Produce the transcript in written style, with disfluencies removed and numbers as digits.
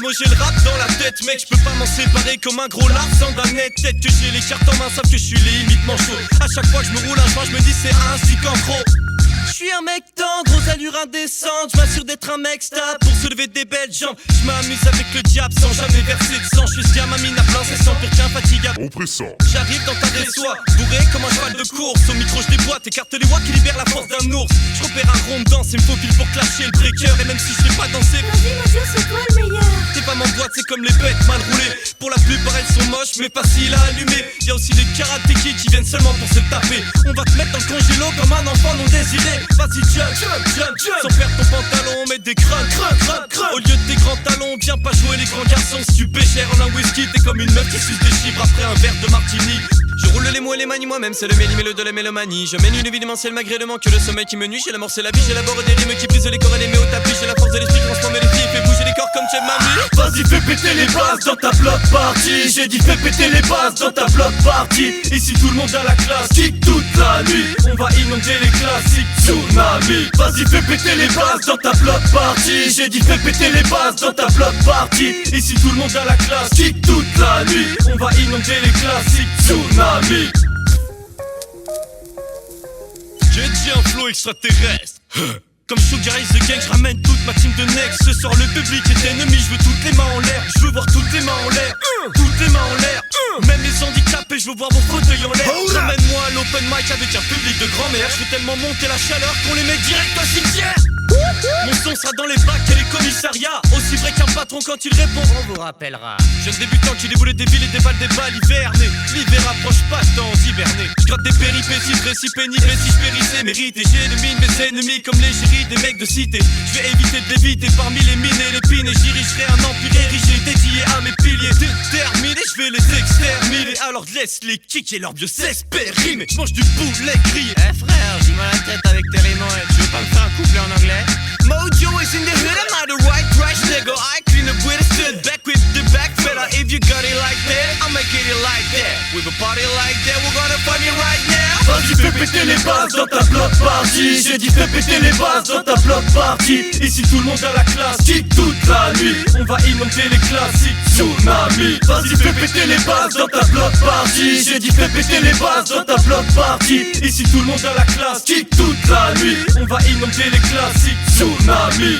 moi j'ai le rap dans la tête mec, je peux pas m'en séparer comme un gros larcin d'un net. Peut-être que j'ai les cartes en main, sauf que je suis limite manchot. À chaque fois que je me roule un joint, je me dis c'est ainsi qu'en trop. Je suis un mec tendre, aux allures indécentes. Je m'assure d'être un mec stable pour soulever des belles jambes. Je m'amuse avec le diable sans jamais verser de sang. Je suis ce gamamine à plein, c'est sans pire qu'un fatigable oppressant. J'arrive dans ta résoie, bourré comme un cheval de course. Au micro je déboîte, écarte les voix qui libèrent la force d'un ours. Je repère un rond de danse et me faufile pour clasher le breaker. Et même si je sais pas danser, vas-y Mathieu, c'est toi le meilleur. t'es pas mon boîte, c'est comme les bêtes mal roulées. Pour la plupart elles sont moches mais faciles à allumer. Y'a aussi des karatékis qui viennent seulement pour se taper. On va te mettre dans le congélo comme un enfant non désiré. Vas-y jump, jump, jump, jump. Sans perdre ton pantalon, mets des crânes, crânes, crânes, crânes. Au lieu de tes grands talons, viens pas jouer les grands garçons. Si tu pêches en un whisky, t'es comme une meuf qui suce des chiffres après un verre de martini. Je roule les mots et les manies moi-même, c'est le méli-mélo de la mélomanie. Je mène une vie démentielle malgré le manque, le sommeil qui me nuit. J'ai la mort, c'est la vie, j'élabore des rimes qui brisent les corps et les mets au tapis. J'ai la force de l'esprit qui transforme les filles, fait bouger les corps comme chez mamie. Vas-y fais péter les bases dans ta bloc party. J'ai dit fais péter les bases dans ta bloc party. Ici tout le monde a la classe, kick toute la nuit. On va inonder les classiques, tsunami. Vas-y fais péter les bases dans ta bloc party. J'ai dit fais péter les bases dans ta bloc party. Ici tout le monde a la classe, kick toute la nuit. On va inonder les classiques, tsunami. J'ai dit un flow extraterrestre. Comme Sugar is the gang, je ramène toute ma team de next. Ce soir le public est ennemi, je veux toutes les mains en l'air. Je veux voir toutes les mains en l'air, toutes les mains en l'air. Même les handicapés, je veux voir vos fauteuils en l'air. Ramène-moi à l'open mic avec un public de grand-mère. Je veux tellement monter la chaleur qu'on les met direct au cimetière. Mon son sera dans les bacs et les commissariats. Aussi vrai qu'un patron quand il répond, On vous rappellera. jeune débutant qui déboule des villes et déballe des balles hivernées. L'hiver approche pas, temps d'hiberner. Je gratte des péripéties, de récits pénibles. Et si je périssais, mérite. Et j'élimine mes ennemis comme les géris des mecs de cité. Je vais éviter de l'éviter parmi les mines et les pines. Et j'irigerai un empire érigé, dédié à mes piliers. Déterminé, je vais les exterminer. Alors laisse les kicks et leurs vieux s'espérimer. Je mange du poulet grillé. Eh frère, j'ai mal à la tête avec tes rimes. Tu veux pas me faire un couplet en anglais? Mojo is in the hood, I'm not the right trash nigga. I clean up with a stood back with the back fella. If you got it like that, I'ma get it like that. With a party like that, we're gonna find it right now. Vas-y fais péter les bases dans ta bloc party. J'ai dit fais péter les bases dans ta bloc party. Ici tout le monde a la classe, kick toute la nuit. On va inonder les classiques, tsunami. Vas-y fais péter les bases dans ta bloc party. J'ai dit fais péter les bases dans ta bloc party. Ici tout le monde a la classe, kick toute la nuit. On va inonder les classiques, tsunami.